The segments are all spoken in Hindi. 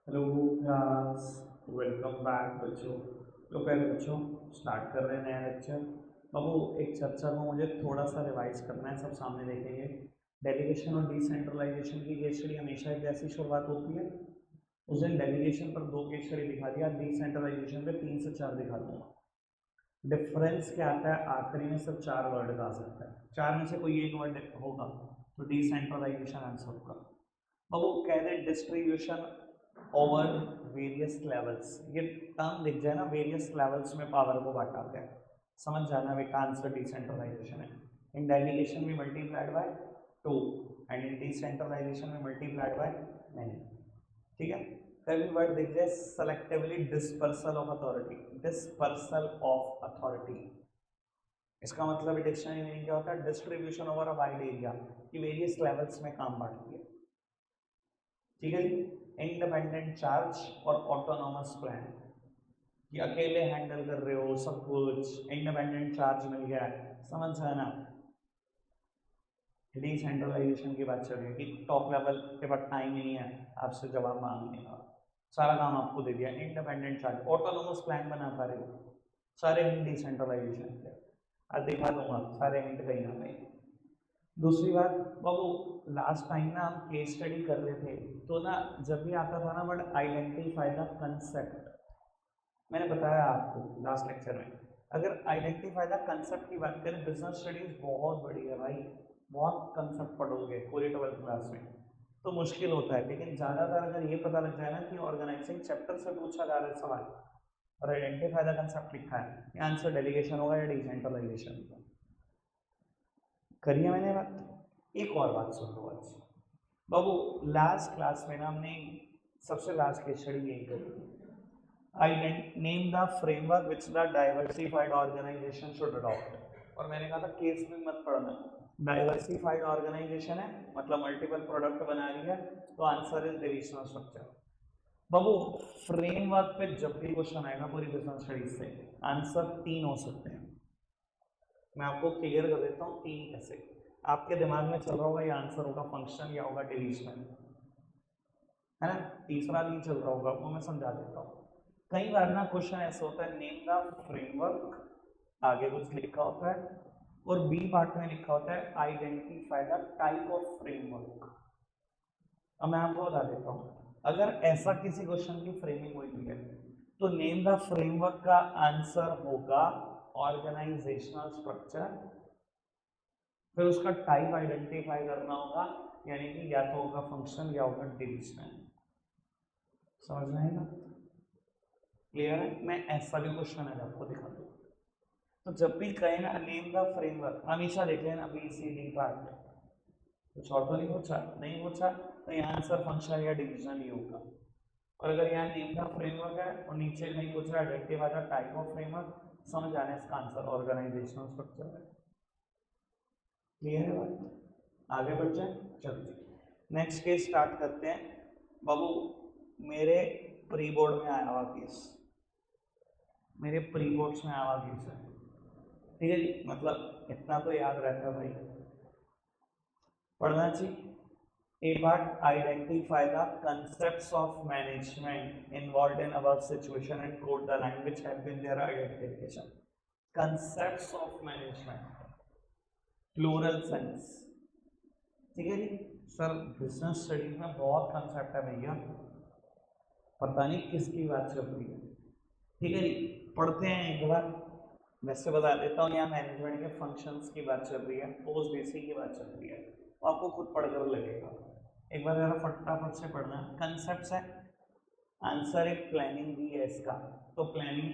हेलो क्लास, वेलकम बैक बच्चों। तो पहले बच्चों स्टार्ट कर रहे हैं नया लेक्चर। अब वो एक चर्चा को मुझे थोड़ा सा रिवाइज करना है, सब सामने देखेंगे। डेलीगेशन और डिसेंट्रलाइजेशन की केस स्टडी हमेशा एक जैसी शुरुआत होती है। उस दिन डेलीगेशन पर 2 केस स्टडी दिखा दिया, डिसेंट्रलाइजेशन पे 3 से 4 दिखा दूंगा। डिफरेंस क्या आता है, आखिरी में सिर्फ 4 वर्ड आ सकता है, 4 में से कोई एक वर्ड होगा तो डिसेंट्रलाइजेशन आंसर होगा। अब वो कह रहे डिस्ट्रीब्यूशन ओवर वेरियस लेवल्स, ये टर्म दिख जाए ना, वेरियस लेवल्स में पावर को बांटा गया है, समझ जाना वे का आंसर डिसेंट्रलाइजेशन है। इन डेलीगेशन में multiplied by 2 and in decentralization में मल्टीप्लाइड बाय मैनी। ठीक है, कभी वर्ड दिख जाए selectively dispersal of authority, dispersal of authority, इसका मतलब डिक्शनरी मीनिंग क्या होता है, distribution over a wide area, कि वेरियस लेवल्स में काम बांटती है। ठीक है जी। इंडिपेंडेंट चार्ज और ऑटोनॉमस प्लान, कि अकेले हैंडल कर रहे हो सब कुछ, इंडिपेंडेंट चार्ज मिल गया है, समझ जाना। डिसेंट्रलाइजेशन की बात चल रही है कि टॉप लेवल के पास टाइम ही नहीं है आपसे जवाब मांगने का, सारा काम आपको दे दिया। इंडिपेंडेंट चार्ज, ऑटोनॉमस प्लान बना पा रहे हो, सारे हिंट डिसेंट्रलाइजेशन के। आज दिखा दूंगा सारे हिंट कहीं ना कहीं। दूसरी बात बाबू, लास्ट टाइम ना हम केस स्टडी कर रहे थे, तो ना जब भी आता था ना वर्ड आइडेंटिफाई द कंसेप्ट, मैंने बताया आपको लास्ट लेक्चर में, अगर आइडेंटिफाई द कंसेप्ट की बात करें, बिजनेस स्टडीज बहुत बड़ी है भाई, बहुत कंसेप्ट पढ़ोगे पूरी 12th क्लास में तो मुश्किल होता है। लेकिन ज़्यादातर अगर ये पता लग जाए ना कि ऑर्गेनाइजिंग चैप्टर से पूछा जा रहा है सवाल और आइडेंटिफाई द कंसेप्ट लिखा है, ये आंसर डेलीगेशन होगा या डिसेंट्रलाइजेशन होगा। करिए मैंने बात, एक और बात सुन लो आज बाबू। लास्ट क्लास में ना हमने सबसे लास्ट केस स्टडी यही करी, name the framework which the diversified organization should adopt, और मैंने कहा था केस में मत पढ़ना, डाइवर्सिफाइड ऑर्गेनाइजेशन है मतलब मल्टीपल प्रोडक्ट बना रही है, तो answer is divisional structure. Babu framework पे जब भी क्वेश्चन आएगा पूरी बिजनेस स्टडीज से, आंसर 3 हो सकते हैं। मैं आपको क्लियर कर देता हूँ 3 कैसे। आपके दिमाग में चल रहा होगा ये आंसर होगा फंक्शन या होगा डिवीजन, है ना। तीसरा नहीं चल रहा होगा, वो मैं समझा देता हूँ। कई बार ना क्वेश्चन ऐसा होता है, नेम द फ्रेमवर्क, आगे कुछ लिखा होता है और बी पार्ट में लिखा होता है identify the type of framework. अब मैं आपको बता देता हूँ, अगर ऐसा किसी क्वेश्चन की फ्रेमिंग हुई है तो नेम द फ्रेमवर्क का आंसर होगा ऑर्गेनाइजेशनल स्ट्रक्चर, फिर उसका टाइप आइडेंटिफाई करना होगा, यानी कि या तो होगा फंक्शन या होगा डिविजनल। समझ में आएगा, क्लियर है। मैं ऐसा भी क्वेश्चन है आपको दिखा दूँ, तो जब भी कहे ना नेम द फ्रेमवर्क, हमेशा देख लेना बी सी डी पार्ट, कुछ और तो नहीं पूछा, नहीं पूछा तो यहाँ आंसर फंक्शन या डिविजन ही होगा। और अगर यहाँ नेम द फ्रेमवर्क है और नीचे नहीं पूछ रहा identify the type of framework, समझ आना इसका आंसर ऑर्गेनाइजेशनल स्ट्रक्चर है। क्लियर है बात, आगे बढ़ जाए। चलो नेक्स्ट केस स्टार्ट करते हैं बाबू। मेरे प्री बोर्ड में आया हुआ केस, मेरे प्री बोर्ड्स में आया हुआ केस है, ठीक है जी, मतलब इतना तो याद रहता है भाई, पढ़ना चाहिए। A part, identify the concepts of management involved in above situation and quote the line which have been their identification. Concepts of management, plural sense, ठीक है जी। सर बिजनेस स्टडीज में बहुत कंसेप्ट है भैया, पता नहीं किसकी बात चल रही है। ठीक है जी, पढ़ते हैं एक बार। वैसे बता देता हूँ, यहाँ मैनेजमेंट के फंक्शंस की बात चल रही है, पोस्ट बेसिक की बात चल रही है, तो आपको खुद पढ़कर लगेगा। एक बार जरा फटाफट से पढ़ना। कंसेप्ट है, आंसर एक प्लानिंग दी है इसका, तो प्लानिंग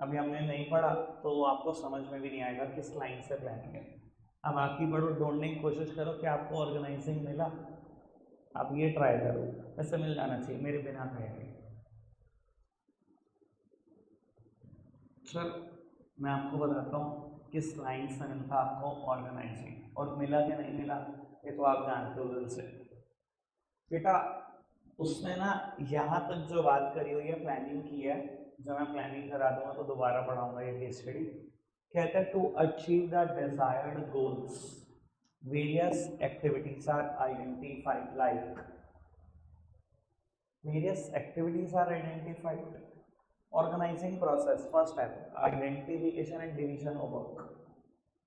अभी हमने नहीं पढ़ा तो आपको समझ में भी नहीं आएगा किस लाइन से प्लानिंग है। अब आगे बढ़ो, ढूंढने की कोशिश करो कि आपको ऑर्गेनाइजिंग मिला, आप ये ट्राई करो, वैसे मिल जाना चाहिए मेरे बिना कहे। सर मैं आपको बताता हूँ किस लाइन से मिलता आपको ऑर्गेनाइजिंग, और मिला कि नहीं मिला ये तो आप जानते हो दिल से। बेटा उसने ना यहाँ तक जो बात करी हुई है प्लानिंग की है, जब मैं प्लानिंग करा दूंगा तो दोबारा पढ़ाऊंगा ये केस स्टडी। कहता है to achieve the desired goals various activities are identified like, Various activities are identified. Organizing process, first step identification and division of work.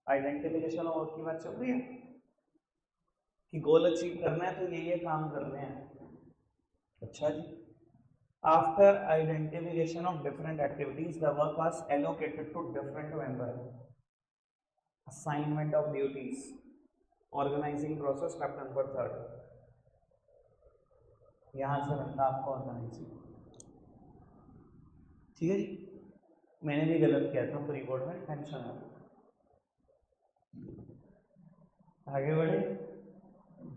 Identification और की बात चल रही है कि गोल अचीव करना है तो ये काम करने हैं। अच्छा जी, after identification of different activities the work was allocated to different member, assignment of duties, organizing process step number 3। यहां से बनता आपको ऑर्गेनाइजिंग। ठीक है जी, मैंने भी गलत किया था प्री बोर्ड में, टेंशन है। आगे बढ़े,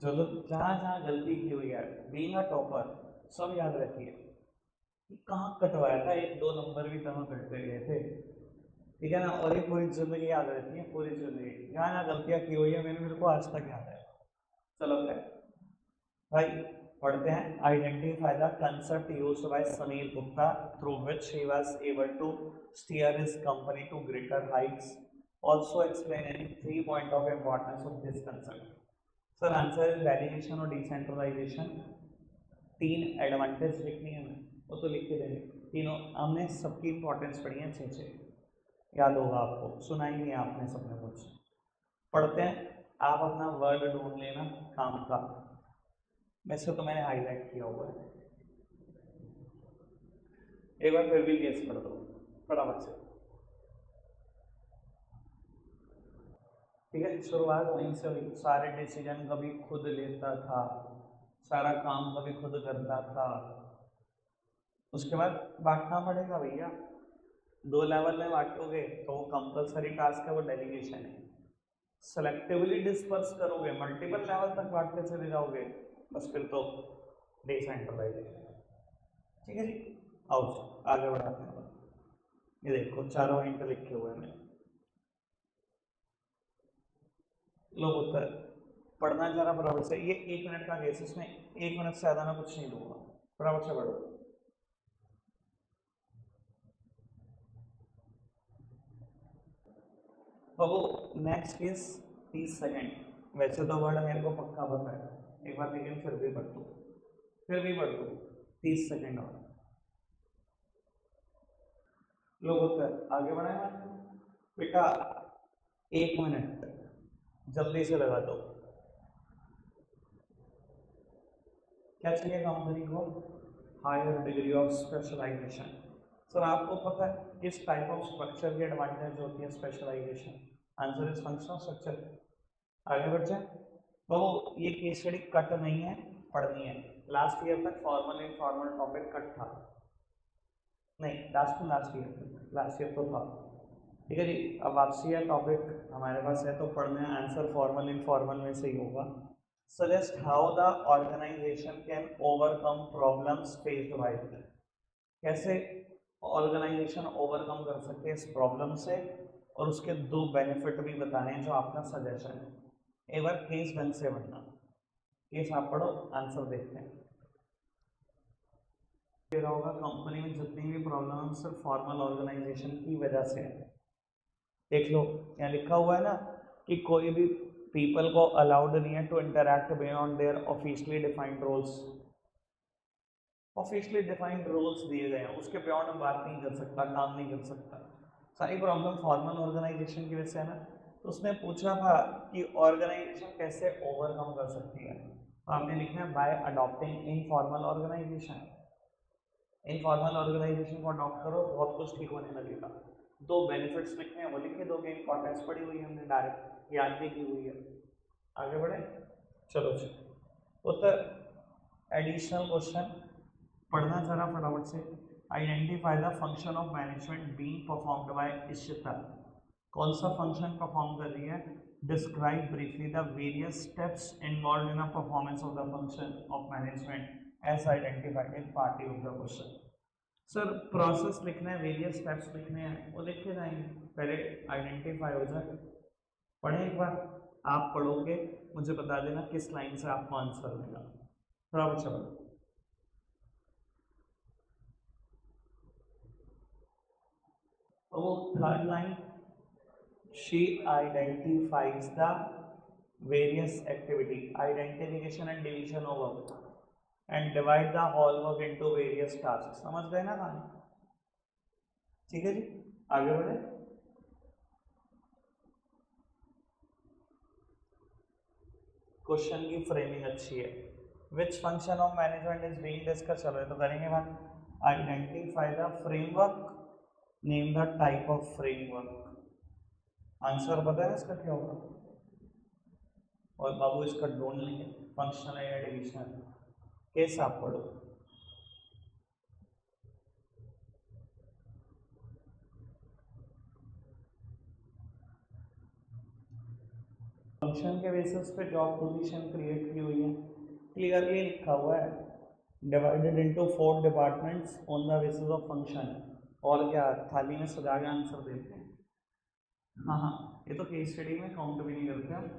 जो लोग जहाँ जहाँ गलती की हुई है, बीइंग अ टॉपर, सब याद रखिए कहाँ कटवाया था, 1-2 नंबर भी कहाँ कटते गए थे, ठीक है ना। और ये पूरी जिंदगी याद रहती है, पूरी जिंदगी जहाँ जहाँ गलतियाँ की हुई है मेरे को आज तक याद है। चलो भाई पढ़ते हैं। Identify the concept used by Sameer Gupta through which he was able to steer his company to greater heights. Also explain any 3 point of importance of this concept. Sir answer is validation और decentralization। 3 एडवांटेज लिखनी है, वो तो लिख के देंगे तीनों। हमने सबकी इंपॉर्टेंस पढ़ी है, 6 याद होगा आपको, सुना ही नहीं आपने सबने कुछ। पढ़ते हैं, आप अपना वर्ड ढूंढ लेना काम का, वैसे तो मैंने हाईलाइट किया हुआ है, एक बार फिर भी गेस कर दो फटाफट से। ठीक है, शुरुआत वहीं से हुई। सारे डिसीजन कभी खुद लेता था, सारा काम कभी खुद करता था। उसके बाद बांटना पड़ेगा भैया, 2 लेवल में बांटोगे तो वो कंपलसरी टास्क है, वो डेलीगेशन है। सेलेक्टिवली डिस्पर्स करोगे, मल्टीपल लेवल तक बांटते चले जाओगे, बस फिर तो डिसेंट्रलाइजेशन। ठीक है जी, आओ आगे बढ़ाते हैं। ये देखो चारों हिंट लिखे हुए हैं, लोग उत्तर पढ़ना जरा बराबर से। ये 1 मिनट का केस, इसमें 1 मिनट से ज्यादा मैं कुछ नहीं दूंगा, बराबर से पढ़ो। बाबू नेक्स्ट इज 30 सेकेंड। वैसे तो वर्ड मेरे को पक्का पता है, एक बार लेकिन फिर भी पढ़ दो, 30 सेकेंड और लोग उत्तर आगे बढ़ाए बेटा। 1 मिनट जल्दी से लगा दो। क्या चाहिए कंपनी को? Higher degree of specialization. Sir आपको पता है किस टाइप ऑफ स्ट्रक्चर की एडवांटेज होती है specialization? Answer is functional structure. आगे बढ़ जाए। तो ये केस स्टडी कट नहीं है, पढ़नी है। लास्ट ईयर तक फॉर्मल इनफॉर्मल टॉपिक कट था, नहीं लास्ट ईयर तो था। ठीक है जी, अब वापसी है टॉपिक हमारे पास है तो पढ़ना है। आंसर फॉर्मल इनफॉर्मल में से ही होगा। Suggest how the organization can overcome problems faced by it. कैसे ऑर्गेनाइजेशन ओवरकम कर सकते हैं इस प्रॉब्लम से, और उसके 2 बेनिफिट भी बताने हैं जो आपका सजेशन है। एक बार केस ढंग से बनना, केस आप पढ़ो, आंसर देखते हैं। होगा कंपनी में जितनी भी प्रॉब्लम सिर्फ फॉर्मल ऑर्गेनाइजेशन की वजह से है। देख लो यहाँ लिखा हुआ है ना कि कोई भी पीपल को अलाउड नहीं है to interact beyond their officially defined roles. Officially defined roles दिए गए हैं, उसके बियॉन्ड बात नहीं कर सकता, काम नहीं कर सकता। सारी प्रॉब्लम फॉर्मल ऑर्गेनाइजेशन की वजह से है ना। तो उसने पूछा था कि ऑर्गेनाइजेशन कैसे ओवरकम कर सकती है, तो आपने लिखना है by adopting informal organization. Informal organization को अडॉप्ट करो, बहुत कुछ ठीक होने लगेगा। 2 बेनिफिट्स लिखने हैं, वो लिख के 2 की इंपॉर्टेंस पड़ी हुई है, हमने डायरेक्ट याद भी की हुई है। आगे बढ़े, चलो उत्तर। एडिशनल क्वेश्चन पढ़ना जरा फटाफट से। Identify the function of management being performed by Ishita. कौन सा फंक्शन परफॉर्म कर रही है? Describe briefly the various steps involve in the performance of the function of management as identified in part of the question. Sir process लिखना है, वेरियस स्टेप्स लिखने हैं, वो लिख के जाएंगे, पहले आइडेंटिफाई हो जाए। पढ़े एक बार, आप पढ़ोगे मुझे बता देना किस लाइन से आपको आंसर मिला। बराबर चलो। तो वो 3rd line, she identifies the various activity, identification and division of work. And divide the whole work into various task. समझ गए ना कहानी? ठीक है जी, आगे बढ़े। क्वेश्चन की फ्रेमिंग अच्छी है। Which function of management is being discuss, चलो तो करेंगे बात। Identify the framework, name the type of framework. Answer पता है इसका क्या होगा? और बाबू इसका ढूंढ लेंगे, फंक्शनल या डिविजनल, कैसे आप पढ़ो। फंक्शन के बेसिस पे जॉब पोजीशन क्रिएट की हुई है, क्लियरली लिखा हुआ है, divided into 4 departments on the basis of function. और क्या थाली में सजा के आंसर देते हैं? हाँ हाँ, ये तो केस स्टडी में काउंट भी नहीं करते हम।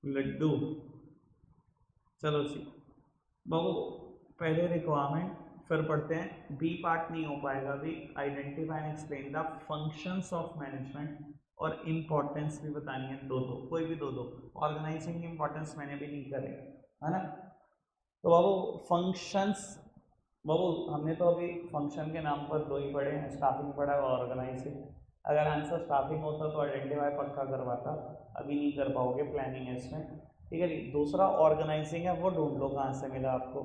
लड्डू, चलो जी बाबू, पहले रिक्वायरमेंट, फिर पढ़ते हैं। बी पार्ट नहीं हो पाएगा अभी। Identify and explain the functions of management, और इम्पोर्टेंस भी बतानी है, दो दो, कोई भी दो दो। ऑर्गेनाइजिंग इम्पोर्टेंस मैंने भी नहीं करे, है ना। तो बाबू फंक्शंस, बाबू हमने तो अभी फंक्शन के नाम पर दो ही पढ़े हैं, स्टाफिंग पढ़ा और ऑर्गेनाइजिंग। अगर आंसर स्टाफिंग होता तो आइडेंटिफाई पक्का करवाता, अभी नहीं कर पाओगे, प्लानिंग है इसमें। ठीक है जी, दूसरा ऑर्गेनाइजिंग है, वो ढूंढ लो कहाँ से मिला आपको,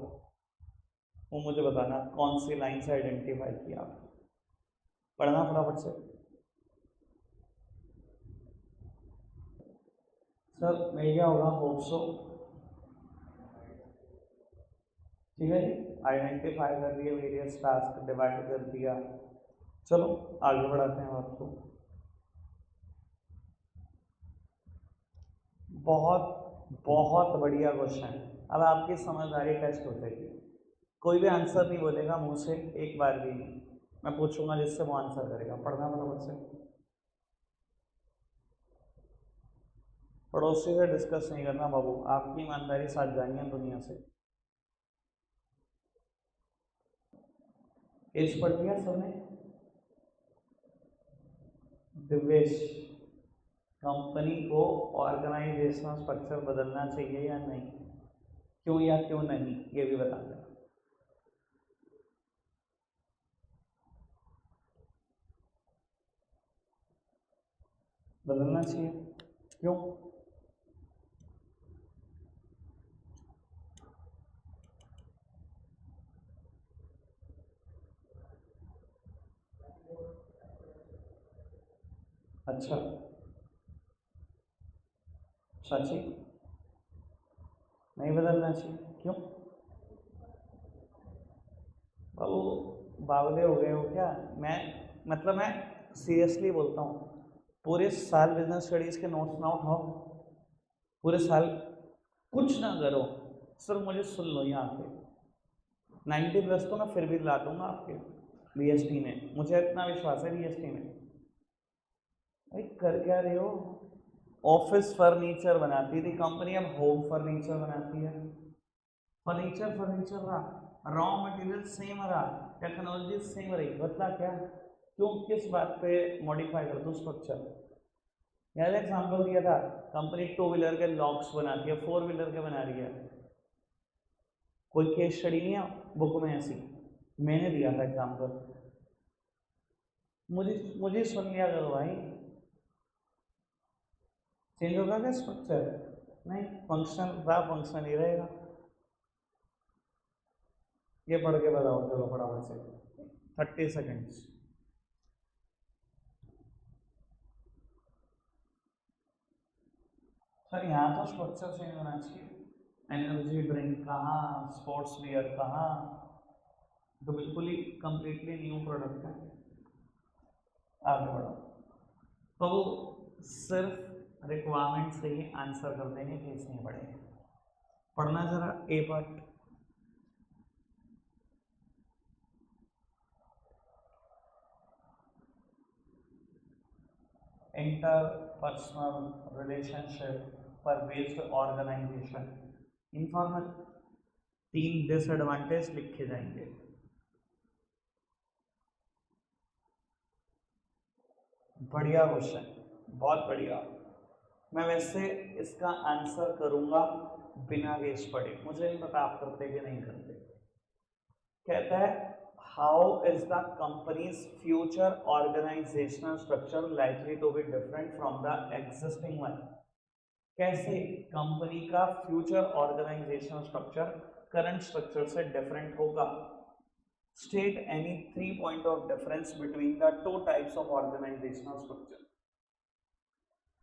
वो मुझे बताना कौन सी लाइन से आइडेंटिफाई किया आप। पढ़ना फटाफट से। सर मिल गया होगा, होप सो। ठीक है जी, आइडेंटिफाई कर दिए, वेरियस टास्क डिवाइड कर दिया। चलो आगे बढ़ाते हैं आपको। बहुत बहुत बढ़िया क्वेश्चन। अब आपकी समझदारी टेस्ट हो जाएगी। कोई भी आंसर नहीं बोलेगा मुंह से एक बार भी, मैं पूछूंगा जिससे वो आंसर करेगा। पढ़ना फटाफट से। पड़ोसी से डिस्कस नहीं करना बाबू, आपकी ईमानदारी साथ जानी है दुनिया से। एज पढ़ लिया सबने? दिवेश, कंपनी को ऑर्गेनाइजेशनल स्ट्रक्चर बदलना चाहिए या नहीं, क्यों या क्यों नहीं, ये भी बता दें। बदलना चाहिए, क्यों? अच्छा, सची नहीं बदलना चाहिए, क्यों? बाबू बावले हो गए हो क्या? मैं मतलब मैं सीरियसली बोलता हूँ, पूरे साल बिजनेस स्टडीज के नोट्स ना उठाओ, पूरे साल कुछ ना करो, सिर्फ मुझे सुन लो यहाँ पे। 90+ तो मैं फिर भी ला दूंगा आपके बीएसटी में, मुझे इतना विश्वास है बीएसटी में। भाई कर क्या रहे हो? ऑफिस फर्नीचर बनाती थी कंपनी, अब होम फर्नीचर बनाती है। फर्नीचर फर्नीचर रहा, रॉ मटेरियल सेम रहा, टेक्नोलॉजी सेम रही, बदला क्या? क्यों, किस बात पे मॉडिफाई कर दूँ स्ट्रक्चर? यार एग्जाम्पल दिया था, कंपनी 2 व्हीलर के लॉक्स बनाती है, 4 व्हीलर के बना रही है। कोई केस स्टडी नहीं है बुक में ऐसी, मैंने दिया था एग्जाम्पल। मुझे मुझे सुन लिया करो भाई। चेंज होगा क्या स्ट्रक्चर? नहीं, फंक्शन रहा फंक्शन ही रहेगा। ये पढ़ के बताओ, चलो फटाफट से, 30 सेकेंड्स। सर यहाँ तो स्ट्रक्चर चेंज होना चाहिए। एनर्जी ड्रिंक कहाँ, स्पोर्ट्स वियर कहाँ, तो बिल्कुल ही कंप्लीटली न्यू प्रोडक्ट है। आगे बढ़ो। तो सिर्फ रिक्वायरमेंट से ही आंसर कर देंगे, केस नहीं पढ़ेंगे। पढ़ना जरा ए पार्ट। इंटरपर्सनल रिलेशनशिप पर बेस्ड ऑर्गेनाइजेशन, इनफॉर्मल। 3 डिसएडवांटेज लिखे जाएंगे। बढ़िया क्वेश्चन, बहुत बढ़िया। मैं वैसे इसका आंसर करूंगा बिना केस पढ़े, मुझे नहीं पता आप करते कि नहीं करते। कहता है how is the company's future organizational structure likely to be different from the existing one. कैसे कंपनी का future organizational structure current structure से डिफरेंट होगा। State any 3 point of difference between the 2 types of organizational structure.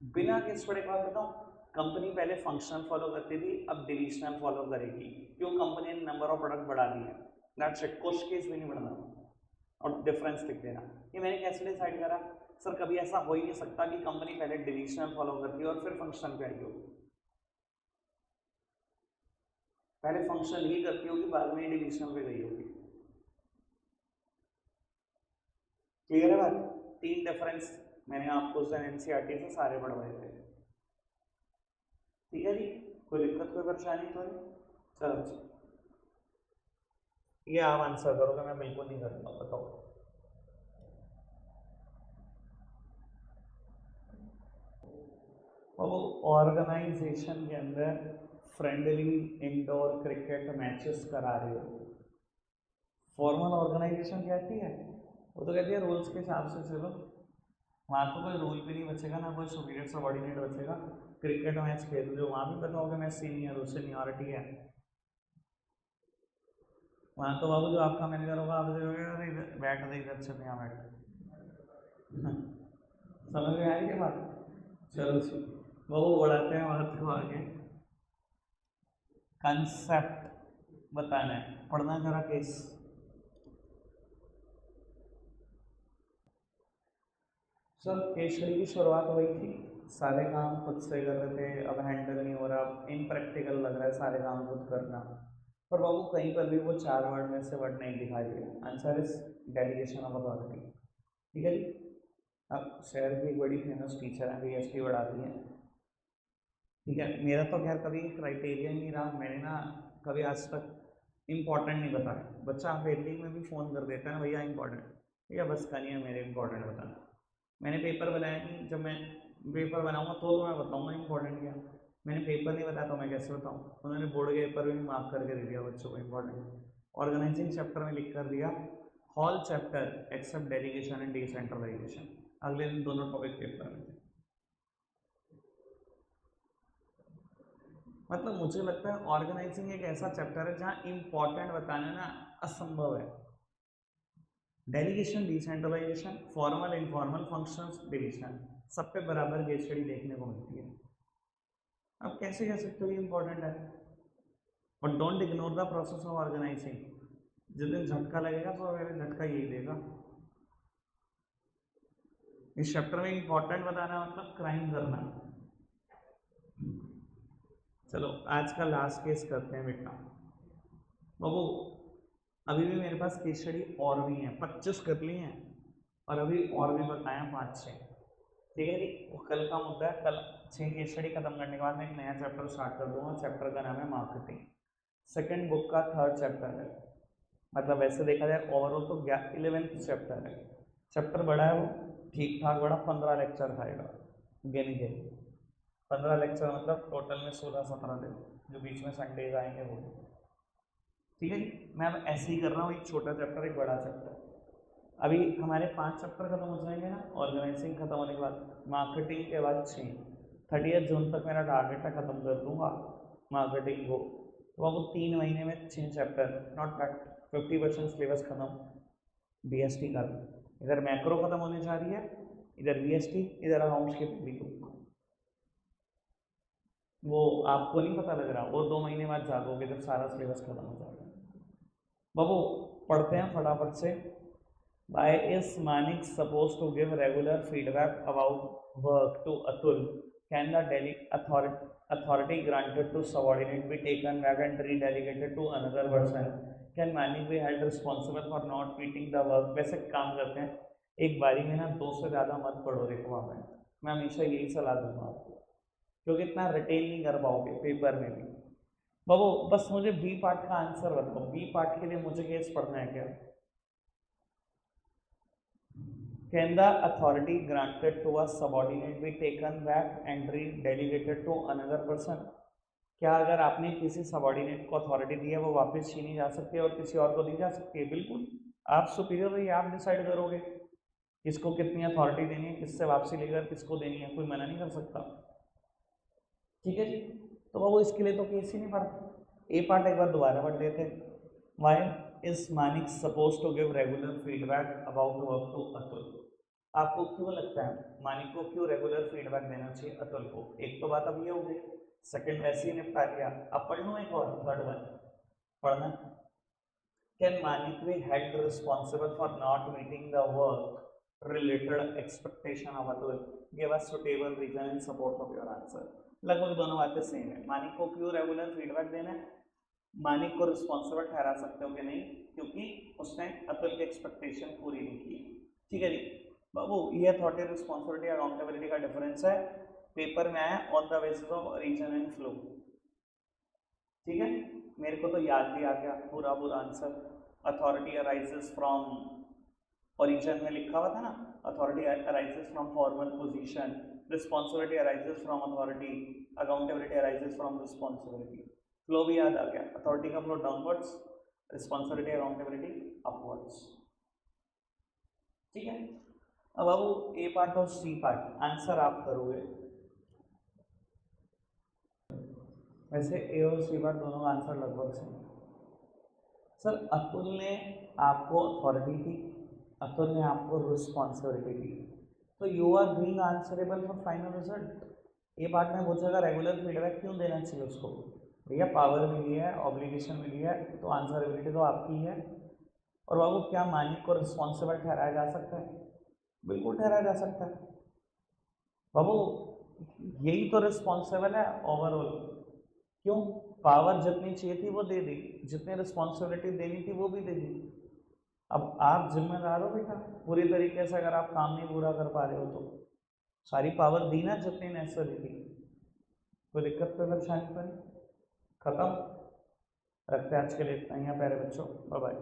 बिना केस पढ़े बात बताऊं, कंपनी पहले फंक्शनल फॉलो करती थी, अब डिविजनल फॉलो करेगी। क्यों? कंपनी ने नंबर ऑफ प्रोडक्ट बढ़ा दिया, दैट्स इट, कुछ केस भी नहीं बढ़ना और डिफरेंस लिख देना। ये मैंने कैसे डिसाइड करा? सर कभी ऐसा हो ही नहीं सकता कि कंपनी पहले डिविजनल फॉलो करती है और फिर फंक्शनल पे आई होगी। पहले फंक्शनल ही करती होगी, बाद में डिविजनल पे गई होगी। क्लियर है बात? 3 डिफरेंस मैंने आपको उस दिन एनसीईआरटी से सारे पढ़वाए थे। ठीक है जी, कोई दिक्कत कोई परेशानी तो नहीं? चलो जी, ये आप आंसर करोगे, मैं बिल्कुल नहीं करूँगा, बताओ। वो ऑर्गेनाइजेशन के अंदर फ्रेंडली इंडोर क्रिकेट मैचेस करा रहे हो, फॉर्मल ऑर्गेनाइजेशन कहती है, वो तो कहती है रूल्स के हिसाब से चलो, वहाँ तो कोई रूल भी नहीं बचेगा, ना कोई सुपीरियर सबॉर्डिनेट बचेगा। क्रिकेट मैच खेल रहे हो, वहाँ भी बताओगे मैं सीनियर हूँ, सीनियरिटी है। वहाँ तो बाबू जो आपका मैनेजर होगा आप अरे बैठ दे इधर, चल यहाँ बैठ। समझ में आई क्या बात? चलो जी, वो बढ़ाते हैं बात को आगे। कंसेप्ट बताना है, पढ़ना जरा केस। सर केस स्टडी की शुरुआत हुई थी, सारे काम खुद से कर रहे थे, अब हैंडल नहीं हो रहा, इनप्रैक्टिकल लग रहा है सारे काम खुद करना। पर बाबू कहीं पर भी वो 4 वर्ड में से वर्ड नहीं दिखाई दिया। Answer is delegation of authority. ठीक है जी। अब शहर की एक बड़ी फेमस टीचर है, बीएसटी बढ़ाती है। ठीक है, मेरा तो खैर कभी क्राइटेरिया नहीं रहा, मैंने ना कभी आज तक इम्पोर्टेंट नहीं बताया। बच्चा वेटिंग में भी फ़ोन कर देता है ना, भैया इंपॉर्टेंट, ठीक है बस कहानी है मेरे इंपॉर्टेंट बताना। मैंने पेपर बनाया नहीं, जब मैं पेपर बनाऊंगा तो मैं बताऊंगा इंपॉर्टेंट क्या। मैंने पेपर नहीं बताया तो मैं कैसे बताऊँ? उन्होंने बोर्ड के पेपर में मार्क करके दे दिया बच्चों को इंपॉर्टेंट। ऑर्गेनाइजिंग चैप्टर में लिख कर दिया whole chapter except delegation and decentralization. अगले दिन दोनों टॉपिक पेपर में थे। मतलब मुझे लगता है ऑर्गेनाइजिंग एक ऐसा चैप्टर है जहाँ इंपॉर्टेंट बताना ना असंभव है। Delegation, decentralization, formal informal functions, division, सब पे बराबर केस स्टडी देखने को मिलती है। अब कैसे कह सकते हो ये इंपॉर्टेंट है? और don't ignore the process of organizing. जिस दिन झटका लगेगा तो मेरे झटका यही देगा। इस चैप्टर में इंपॉर्टेंट बताना मतलब क्राइम करना। चलो आज का लास्ट केस करते हैं बेटा। बाबू अभी भी मेरे पास केस स्टडी और भी हैं, 25 कर ली हैं और अभी और भी बताया 5-6। ठीक है जी, वो कल का मुद्दा है, कल 6 केस स्टडी खत्म करने के बाद मैं एक नया चैप्टर स्टार्ट कर दूंगा। चैप्टर का नाम है मार्केटिंग, सेकंड बुक का 3rd चैप्टर है। मतलब वैसे देखा जाए ओवरऑल तो 11th चैप्टर है। चैप्टर बड़ा है, वो ठीक ठाक बड़ा, 15 लेक्चर खाएगा गिन के। 15 लेक्चर मतलब टोटल में 16-17 दिन, जो बीच में संडेज आएंगे वो। ठीक है जी, मैं अब ऐसे ही कर रहा हूँ, एक छोटा चैप्टर एक बड़ा चैप्टर। अभी हमारे 5 चैप्टर खत्म हो जाएंगे ना, ऑर्गेनाइजिंग खत्म होने के बाद मार्केटिंग के बाद 6। 30 जून तक मेरा टारगेट है, खत्म कर दूंगा मार्केटिंग को। तो अब 3 महीने में 6 चैप्टर, नॉट बैड। 50% सिलेबस खत्म बीएसटी का। इधर मैक्रो खत्म होने जा रही है, इधर बीएसटी, इधर अकाउंट्स की पहली बुक। वो आपको नहीं पता लग रहा, वो 2 महीने बाद जागोगे जब सारा सिलेबस खत्म हो जाएगा। बाबू पढ़ते हैं फटाफट से। Why is Manik supposed to give regular feedback about work to Atul? Can the authority granted to subordinate be taken back and redelegated to another person? Can Manik be held responsible for not meeting the work? वैसे काम करते हैं, एक बारी में ना 2 से ज़्यादा मत पढ़ो। देखो वहाँ पे मैं हमेशा यही सलाह दूंगा आपको, क्योंकि इतना रिटेन नहीं कर पाओगे पेपर में भी। बाबू बस मुझे बी पार्ट का आंसर बताओ, बी पार्ट के लिए मुझे केस पढ़ना है क्या? Can the authority granted to a subordinate be taken back and re-delegated to another person? क्या अगर आपने किसी सबॉर्डिनेट को अथॉरिटी दी है वो वापस छीनी जा सकती है और किसी और को दी जा सकती है? बिल्कुल, आप सुपीरियर रहिए, आप डिसाइड करोगे किसको कितनी अथॉरिटी देनी है, किससे वापसी लेकर किसको देनी है, कोई मना नहीं कर सकता। ठीक है जी, तो वो इसके लिए तो केस ही नहीं पड़ा। ए पार्ट एक बार दोबारा पढ़ लेते हैं। Why is Manik suppose to give regular feedback about work to Atul? आपको क्यों लगता है मानिक को क्यों रेगुलर फीडबैक देना चाहिए अतुल को? एक तो बात अब ये हो गई, सेकंड वैसे ही निपटा लिया। अब पढ़ लूँ एक और, थर्ड वन पढ़ना। Can Manik be held responsible for not meeting the work related expectation of Atul? Give a suitable reason in support of your answer. लगभग दोनों बातें सेम है। मानिक को क्यों रेगुलर फीडबैक देना है? मानिक को रिस्पॉन्सिबल ठहरा सकते हो कि नहीं, क्योंकि उसने अतुल की एक्सपेक्टेशन पूरी नहीं की। ठीक है जी बाबू, ये अथॉरिटी रिस्पॉन्सिबिलिटी अकाउंटेबिलिटी का डिफरेंस है, पेपर में आया on the basis of reason and flow. ठीक है, मेरे को तो याद भी आ गया पूरा answer. Authority arises from, origin में लिखा हुआ था ना, authority arises from formal position, responsibility arises from authority, accountability arises from responsibility. Flow भी याद आ गया, अथॉरिटी का flow downwards, responsibility accountability upwards. ठीक है, अब बाबू ए पार्ट और सी पार्ट आंसर आप करोगे। वैसे ए और सी पार्ट दोनों आंसर लगभग से। सर अतुल ने आपको अथॉरिटी दी, अतुल ने आपको रिस्पॉन्सिबिलिटी दी, तो you are being answerable for final result. ये पार्ट में पूछेगा रेगुलर फीडबैक क्यों देना चाहिए उसको? भैया पावर मिली है, ऑब्लिगेशन मिली है, तो आंसरेबिलिटी तो आपकी है। और बाबू क्या मानिक को रिस्पॉन्सिबल ठहराया जा सकता है? बिल्कुल ठहराया जा सकता है बाबू, यही तो रिस्पॉन्सिबल है ओवरऑल। क्यों? पावर जितनी चाहिए थी वो दे दी, जितनी रिस्पॉन्सिबिलिटी देनी थी वो भी दे दी। अब आप जिम्मेदार हो बेटा पूरी तरीके से, अगर आप काम नहीं पूरा कर पा रहे हो तो सारी पावर दी ना जितनी नेसेसरी थी। कोई दिक्कत तो परेशानी तो नहीं? खत्म, रखते हैं आज के लिए इतना ही है प्यारे बच्चों, बाय बाय।